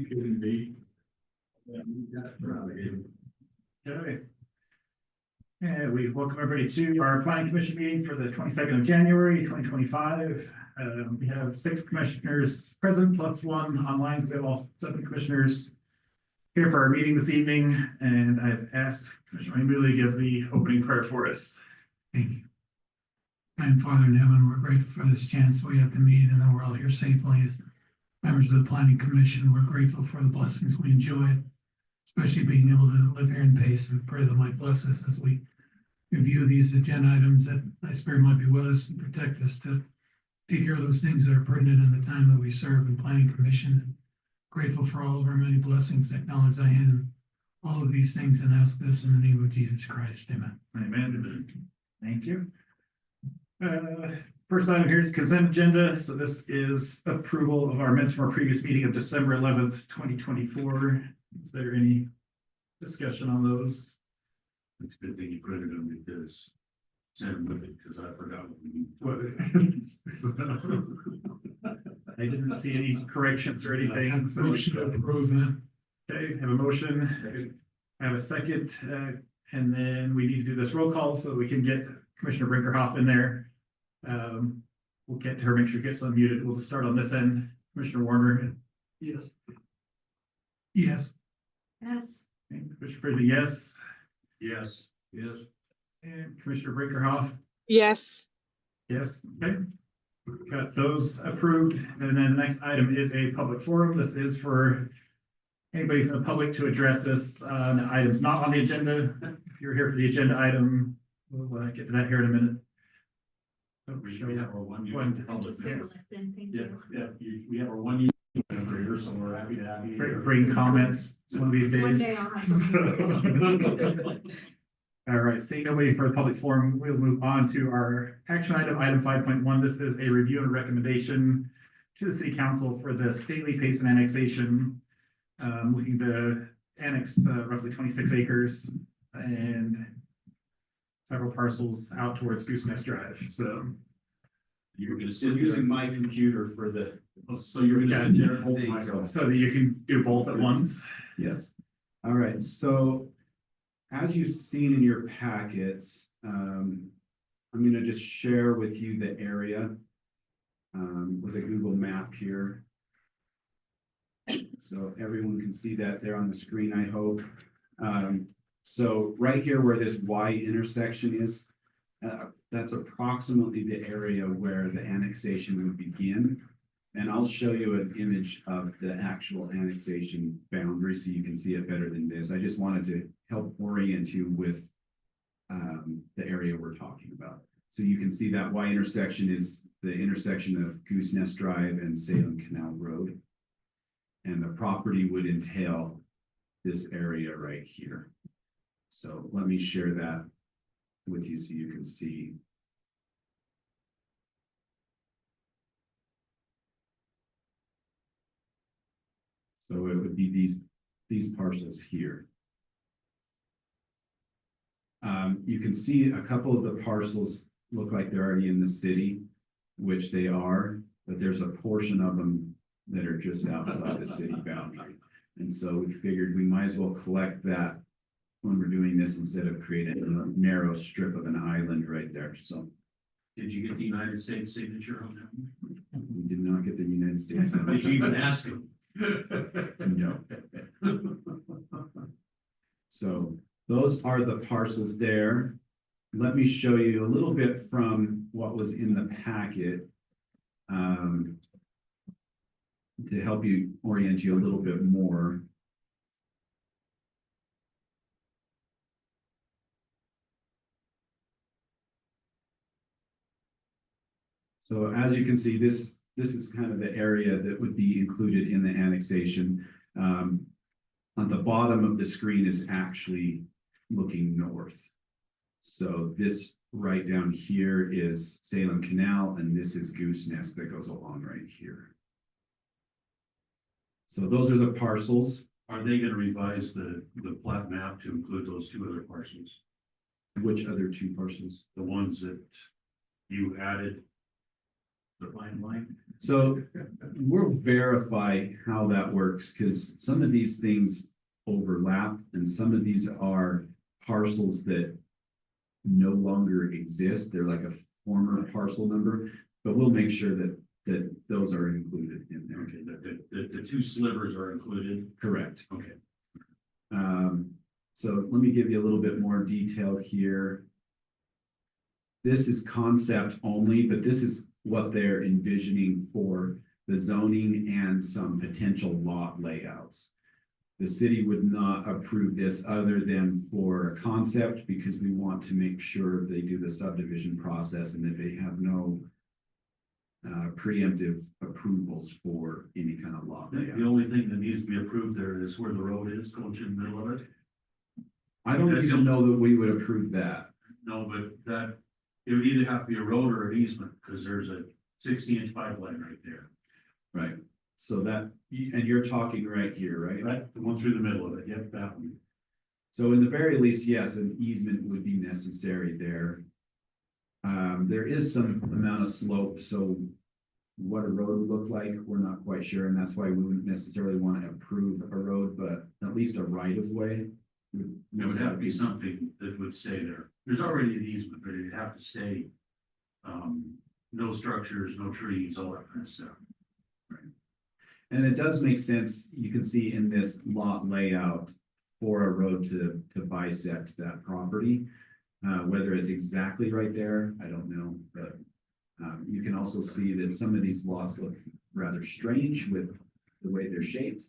Couldn't be. Yeah, that's probably. Okay. And we welcome everybody to our planning commission meeting for the 22nd of January, 2025. We have 6 commissioners present plus 1 online. We have all 7 commissioners here for our meeting this evening, and I've asked Commissioner Mooley to give the opening prayer for us. Thank you. Kind Father in heaven, we're grateful for this chance we have to meet and that we're all here safely as members of the Planning Commission. We're grateful for the blessings we enjoy, especially being able to live here in Payson. Pray that might bless us as we review these agenda items, that Thy Spirit might be with us and protect us to take care of those things that are pertinent in the time that we serve in Planning Commission. And grateful for all of our many blessings. Acknowledge Thy hand in all of these things and ask this in the name of Jesus Christ. Amen. Amen. Thank you. First item here is consent agenda. So this is approval of our minutes from our previous meeting of December 11th, 2024. Is there any discussion on those? It's a good thing you printed them because send them with it because I forgot What? I didn't see any corrections or anything. So, Motion to approve that. okay, have a motion, have a second, and then we need to do this roll call so that we can get Commissioner Brinkerhoff in there. We'll get to her, make sure she gets unmuted. We'll just start on this end. Commissioner Warner. Yes. Yes. Yes. Commissioner Fridley, yes. Yes. Yes. And Commissioner Brinkerhoff. Yes. Yes, okay. Got those approved. And then the next item is a public forum. This is for anybody from the public to address this on items not on the agenda. If you're here for the agenda item, we'll get to that here in a minute. We have our one. Yes. We have our 1 year member here, so we're happy to have you. Bring comments one of these One days. day I'll have something. All right, seeing nobody for the public forum, we'll move on to our action item, item 5.1. This is a review and recommendation to the city council for the Stately Payson annexation. Looking to annex roughly 26 acres and several parcels out towards Goose Nest Drive. So You're gonna We're sit using my computer for the. So you're gonna sit there and hold the Thanks. microphone. so that you can do both at once. Yes. All right, so as you've seen in your packets, I'm gonna just share with you the area with a Google map here. So everyone can see that there on the screen, I hope. So right here where this Y intersection is, that's approximately the area where the annexation would begin. And I'll show you an image of the actual annexation boundary so you can see it better than this. I just wanted to help orient you with the area we're talking about. So you can see that Y intersection is the intersection of Goose Nest Drive and Salem Canal Road. And the property would entail this area right here. So let me share that with you so you can see. So it would be these parcels here. You can see a couple of the parcels look like they're already in the city, which they are, but there's a portion of them that are just outside the city boundary. And so we figured we might as well collect that when we're doing this instead of creating a narrow strip of an island right there. So Did you get the United States signature on that? we did not get the United States. Did you even ask him? No. So those are the parcels there. Let me show you a little bit from what was in the packet to help you orient you a little bit more. So as you can see, this is kind of the area that would be included in the annexation. On the bottom of the screen is actually looking north. So this right down here is Salem Canal, and this is Goose Nest that goes along right here. So those are the parcels. Are they gonna revise the plat map to include those 2 other parcels? Which other 2 parcels? The ones that you added the fine line. So we'll verify how that works, because some of these things overlap and some of these are parcels that no longer exist. They're like a former parcel number, but we'll make sure that those are included in there. Okay, the two slivers are included. Correct. Okay. So let me give you a little bit more detail here. This is concept only, but this is what they're envisioning for the zoning and some potential lot layouts. The city would not approve this other than for a concept, because we want to make sure they do the subdivision process and that they have no preemptive approvals for any kind of lot layout. The only thing that needs to be approved there is where the road is going through the middle of it. I don't even know that we would approve that. No, but that, it would either have to be a road or an easement, because there's a 60-inch pipeline right there. Right. So that, and you're talking right here, right? Right, the one through the middle of it, yep, that one. So in the very least, yes, an easement would be necessary there. There is some amount of slope, so what a road would look like, we're not quite sure, and that's why we wouldn't necessarily want to approve a road, but at least a right of way. There would have to be something that would stay there. There's already an easement, but it'd have to stay. No structures, no trees, all that kind of stuff. And it does make sense, you can see in this lot layout for a road to bisect that property. Whether it's exactly right there, I don't know, but you can also see that some of these lots look rather strange with the way they're shaped.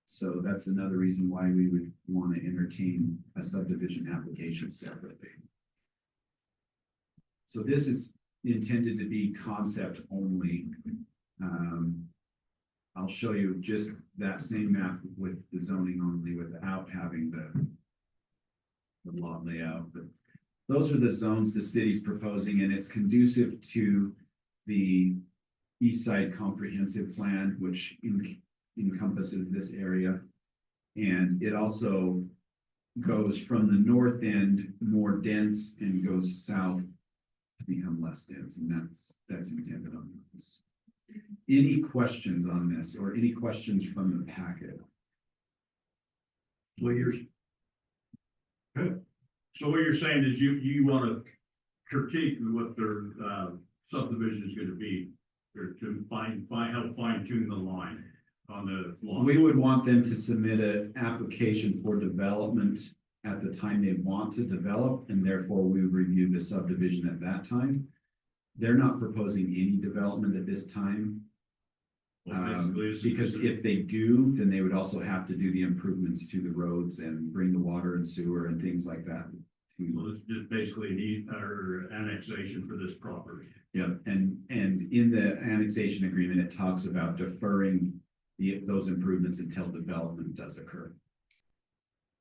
So that's another reason why we would want to entertain a subdivision application separately. So this is intended to be concept only. I'll show you just that same map with the zoning only without having the lot layout, but those are the zones the city's proposing, and it's conducive to the East Side Comprehensive Plan, which encompasses this area. And it also goes from the north end more dense and goes south to become less dense, and that's intended on this. Any questions on this, or any questions from the packet? Well, so what you're saying is you want to critique what their subdivision is going to be, or to help fine tune the line on the law. We would want them to submit an application for development at the time they want to develop, and therefore we would review the subdivision at that time. They're not proposing any development at this time. Well, basically, this is Because just if they do, then they would also have to do the improvements to the roads and bring the water and sewer and things like that. well, it's just basically an annexation for this property. Yeah, and in the annexation agreement, it talks about deferring those improvements until development does occur.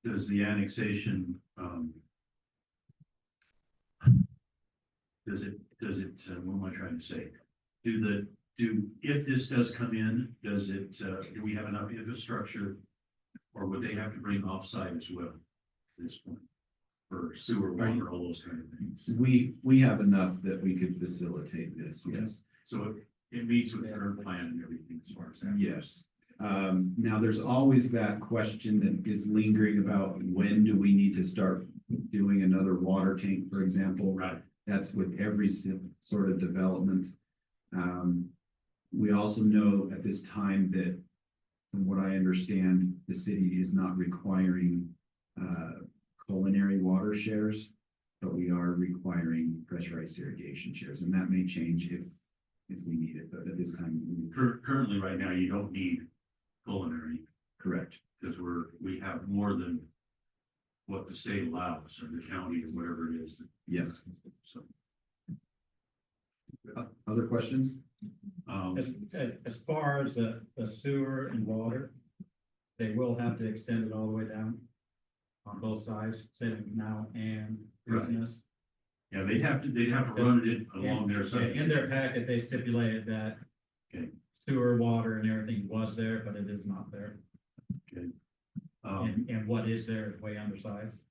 Does the annexation, what am I trying to say? If this does come in, do we have enough infrastructure? Or would they have to bring offsite as well at this point? For sewer, water, all those kind of things. We have enough that we could facilitate this, yes. So it meets with the current plan and everything as far as that. Yes. Now there's always that question that is lingering about when do we need to start doing another water tank, for example. Right. That's with every sort of development. We also know at this time that, from what I understand, the city is not requiring culinary water shares, but we are requiring pressurized irrigation shares, and that may change if we need it, but at this time. Currently, right now, you don't need culinary, Correct. because we have more than what the state allows, or the county, or whatever it is. Yes. So, Other questions? As far as the sewer and water, they will have to extend it all the way down on both sides, Salem Canal and Right. Business. yeah, they'd have to run it along their side. In their packet, they stipulated that Okay. sewer, water and everything was there, but it is not there. And what is there is way undersized.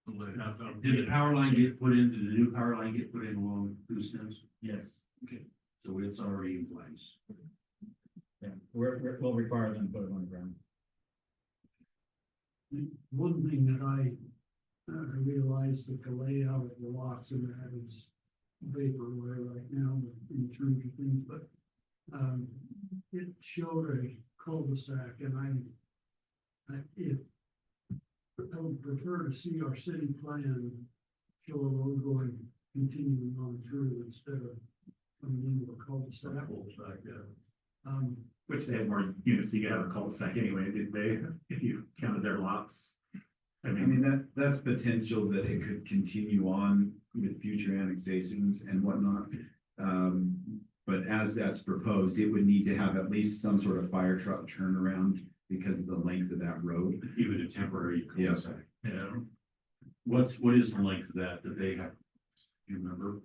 Did the power line get put in, did the new power line get put in along Gooseneck? Yes. So it's already in place. Yeah, we'll require them to put it on the ground. One thing that I realized that the layout of the lots in that is vaporware right now in terms of things, but it showed a cul-de-sac and I would prefer to see our city plan show a road going, continuing on through instead of coming into a cul-de-sac. Cul-de-sac, yeah. Which they had more units, so you could have a cul-de-sac anyway, did they, if you counted their lots? I I mean, mean, that's potential that it could continue on with future annexations and whatnot. But as that's proposed, it would need to have at least some sort of fire truck turnaround because of the length of that road. Even a temporary Yeah. cul-de-sac. yeah, What is the length of that they have? Do you remember?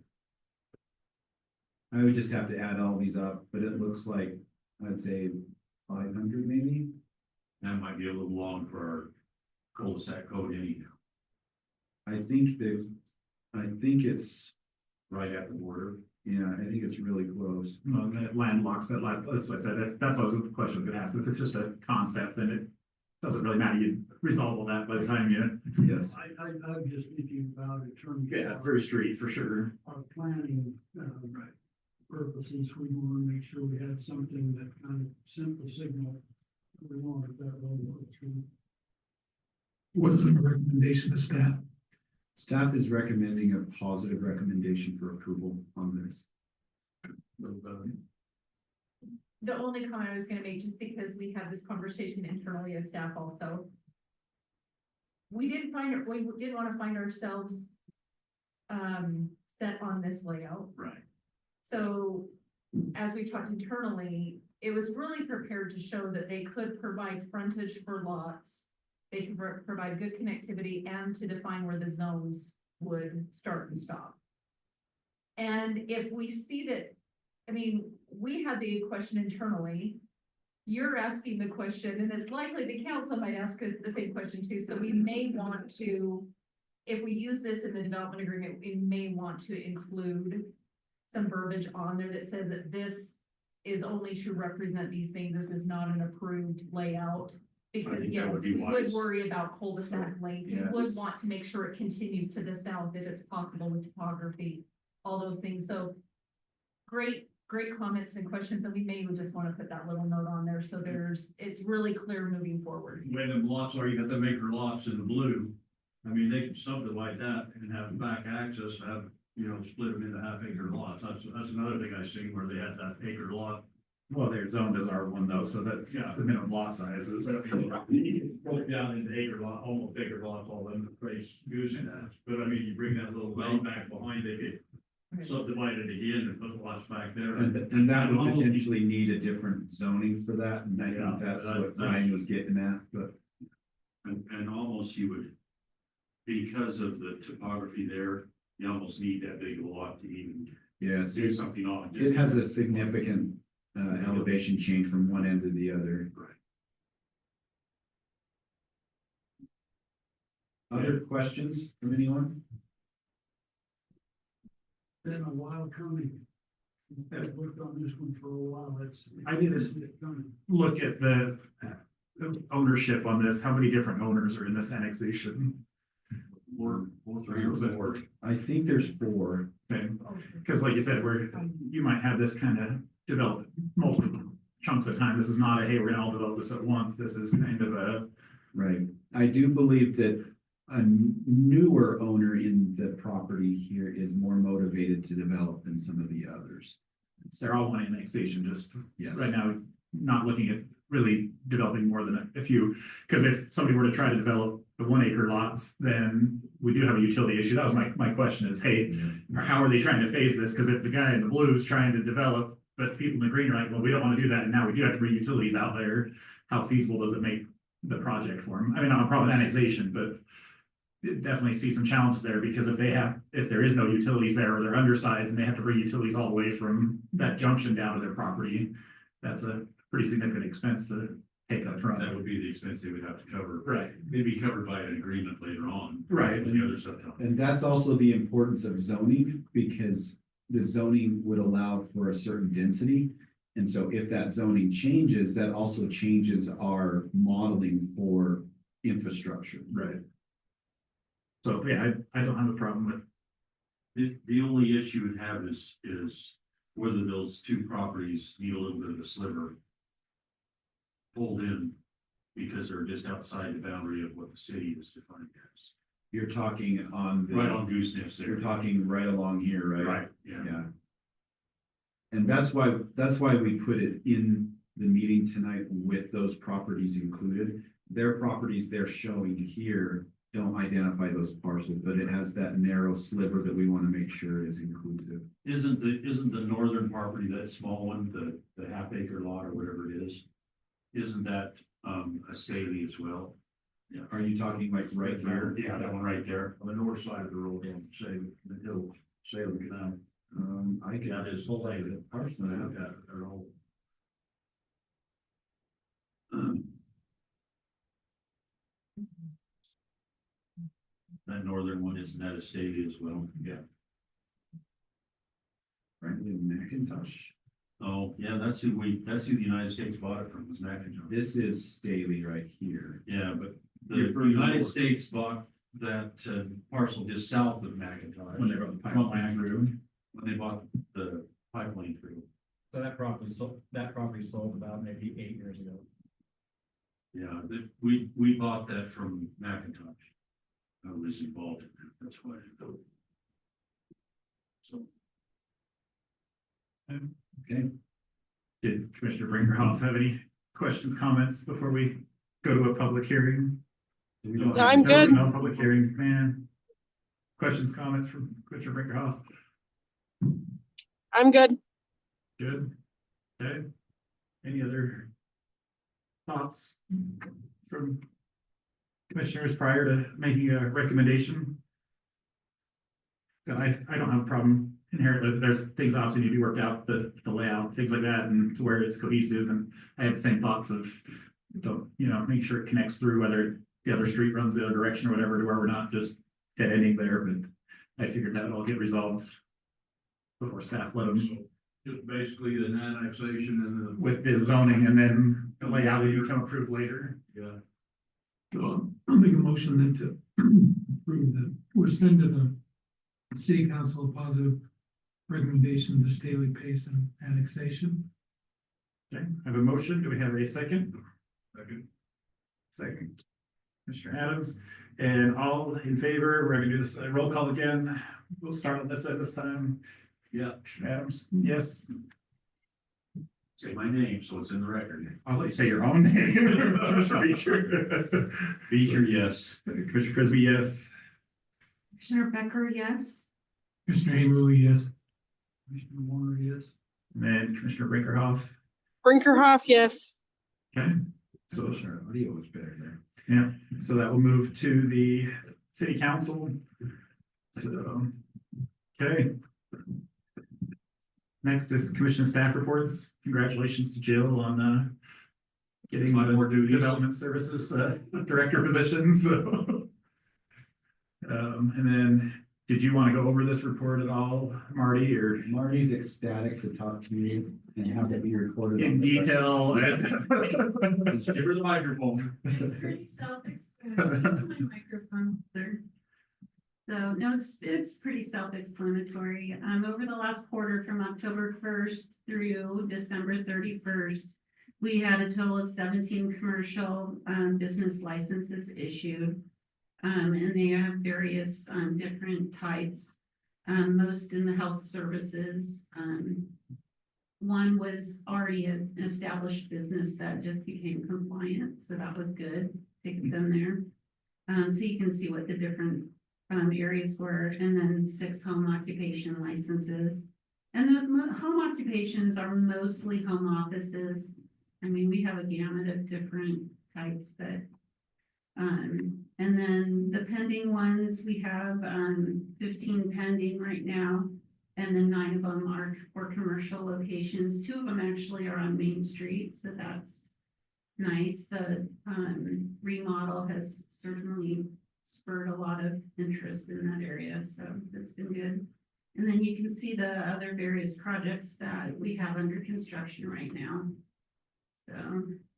I would just have to add all these up, but it looks like, I'd say 500 maybe. That might be a little long for our cul-de-sac code anyhow, I think it's, right at the border. yeah, I think it's really close. well, and it landlocks that last, that's what I said, that's what the question I was gonna ask, if it's just a concept, then it doesn't really matter, you resolve all that by the time you. Yes. I'm just thinking about in terms Yeah, of through street for sure. our planning, purposes, we want to make sure we had something that kind of sent the signal. We wanted that road to go through. What's the recommendation of staff? Staff is recommending a positive recommendation for approval on this. The only comment I was gonna make, just because we had this conversation internally as staff also. We did wanna find ourselves set on this layout. Right. So as we talked internally, it was really prepared to show that they could provide frontage for lots. They could provide good connectivity and to define where the zones would start and stop. And if we see that, I mean, we had the question internally. You're asking the question, and it's likely the council might ask us the same question too, so we may want to. If we use this in the development agreement, we may want to include some verbiage on there that says that this is only to represent these things. This is not an approved layout. Because think that yes, would be we would wise. worry about cul-de-sac length. We yeah, would this- want to make sure it continues to the south if it's possible with topography, all those things. So great comments and questions. And we may just want to put that little note on there. So it's really clear moving forward. When them lots are, you got them acre lots in the blue. I mean, they can subdivide that and have back access, split them into half acre lots. That's another thing I seen where they had that acre lot. Well, they're zoned as R1 though, so that's Yeah. the minimum lot size is. Broke down into acre lot, almost acre lots, all in the place using that. But I mean, you bring that little way back behind, they get subdivided again and put lots back there. And that would potentially need a different zoning for that, and I Yeah, think that's that- what Ryan was getting at, but. And almost you would, because of the topography there, you almost need that big of a lot to even Yes, do something on. it has a significant elevation change from one end to the other. Right. Other questions from anyone? Been a while coming. I've worked on this one for a while. I did this- Look at the ownership on this, how many different owners are in this annexation? Or three or four. I think there's 4. Because like you said, you might have this kind of develop multiple chunks of time. This is not a, hey, we're gonna all develop this at once. This is kind of a, Right. I do believe that a newer owner in the property here is more motivated to develop than some of the others. they're all one annexation, just Yes. right now, not looking at really developing more than a few. Because if somebody were to try to develop the 1 acre lots, then we do have a utility issue. That was my question is, hey, or how are they trying to phase this? Because if the guy in the blue is trying to develop, but people in the green are like, well, we don't want to do that, and now we do have to bring utilities out there. How feasible does it make the project for them? I mean, not a problem with annexation, but it definitely see some challenges there because if there is no utilities there or they're undersized and they have to bring utilities all the way from that junction down to their property, that's a pretty significant expense to take up front. That would be the expense they would have to cover. Right. They'd be covered by an agreement later on. Right. On the other side. And that's also the importance of zoning, because the zoning would allow for a certain density. And so if that zoning changes, that also changes our modeling for infrastructure. Right. So, yeah, I don't have a problem with, The only issue we'd have is whether those two properties need a little bit of a sliver pulled in because they're just outside the boundary of what the city is defined as. You're talking on the. Right on gooseness there. You're talking right along here, right? Right, yeah. Yeah. And that's why we put it in the meeting tonight with those properties included. Their properties they're showing here don't identify those parcels, but it has that narrow sliver that we want to make sure is inclusive. Isn't the northern property, that small one, the half acre lot or whatever it is? Isn't that, a stately as well? Yeah. Are you talking like right here? Yeah, that one right there. On the north side of the road, on Salem, the hill, Salem Canal. I can. That is full length. Personally, Look at it, they're all. That northern one, isn't that a stately as well? Yeah. Frankly, Macintosh. Oh, yeah, that's who the United States bought it from, was Macintosh. This is Staley right here. Yeah, but Yeah, the for the United north. States bought that parcel just south of Macintosh. when they wrote the pipeline through. When they bought the pipeline through. So that property sold about maybe 8 years ago. Yeah, we bought that from Macintosh. I was involved in that, that's why. So, Okay. Did Commissioner Brinkerhoff have any questions, comments before we go to a public hearing? I'm good. No public hearing, man. Questions, comments from Commissioner Brinkerhoff? I'm good. Good. Okay. Any other thoughts from commissioners prior to making a recommendation? So I don't have a problem inherently. There's things obviously need to be worked out, the layout, things like that, and to where it's cohesive. And I had the same thoughts of, don't, make sure it connects through, whether the other street runs the other direction or whatever, to where we're not just dead ending there. But I figured that would all get resolved before staff let them Just basically an annexation and the. with the zoning, and then the layout would become approved later. Yeah. So I'll make a motion then to approve that, or send to the city council a positive recommendation of the Staley Payson annexation. Okay, I have a motion. Do we have a second? Second. Second. Mr. Adams, and all in favor, we're gonna do this roll call again. We'll start on this at this time. yeah, Commissioner Adams, yes. say my name, so it's in the record. I'll let you say your own name. Commissioner Beecher. Beecher, yes. Commissioner Frisbee, yes. Commissioner Becker, yes. Commissioner Hammerly, yes. Commissioner Warner, yes. And then Commissioner Brinkerhoff. Brinkerhoff, yes. Okay, so, Commissioner audio was better there. yeah, so that will move to the city council. So, okay. Next is commission staff reports. Congratulations to Jill on getting Five more the duties. development services director position, so. And then, did you want to go over this report at all, Marty, or Marty's ecstatic to talk to you and have it be recorded. in detail? Give her the microphone. It's pretty self-explanatory. That's my microphone there. So, no, it's pretty self-explanatory. Over the last quarter, from October 1st through December 31st, we had a total of 17 commercial business licenses issued. And they have various different types, most in the health services. One was already an established business that just became compliant, so that was good to get them there. So you can see what the different areas were, and then 6 home occupation licenses. And the home occupations are mostly home offices. I mean, we have a gamut of different types that and then the pending ones, we have 15 pending right now, and then 9 of them are for commercial locations. 2 of them actually are on Main Street, so that's nice. The remodel has certainly spurred a lot of interest in that area, so that's been good. And then you can see the other various projects that we have under construction right now. So,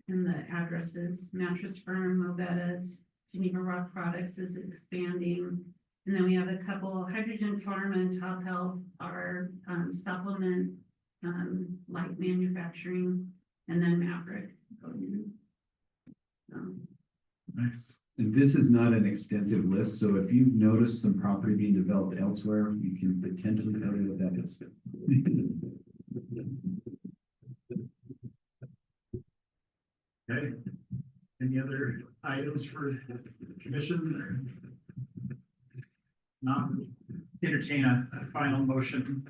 and the addresses, Mattress Firm, Mobetta's, Geneva Rock Products is expanding. And then we have a couple, Hydrogen Farm and Top Health are supplement, light manufacturing, and then Maverick going in. Nice. And this is not an extensive list, so if you've noticed some property being developed elsewhere, you can potentially tell me what that is. Okay. Any other items for commission? Not entertain a final motion.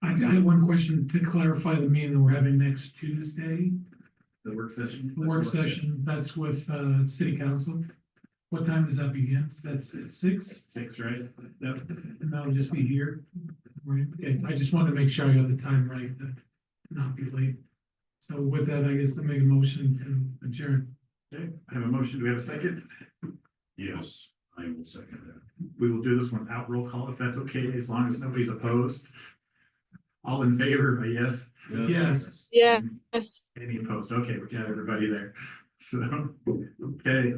I have one question to clarify the meeting that we're having next Tuesday, The work session. the work session, that's with, city council. What time does that begin? That's at 6? 6, right? Yep. And that'll just be here. Right, okay, I just wanted to make sure I got the time right, to not be late. So with that, I guess I'll make a motion to adjourn. Okay, I have a motion. Do we have a second? Yes, I will second that. We will do this one without roll call if that's okay, as long as nobody's opposed. All in favor, but yes. Yes. Yes. Any opposed? Okay, we got everybody there. So, okay,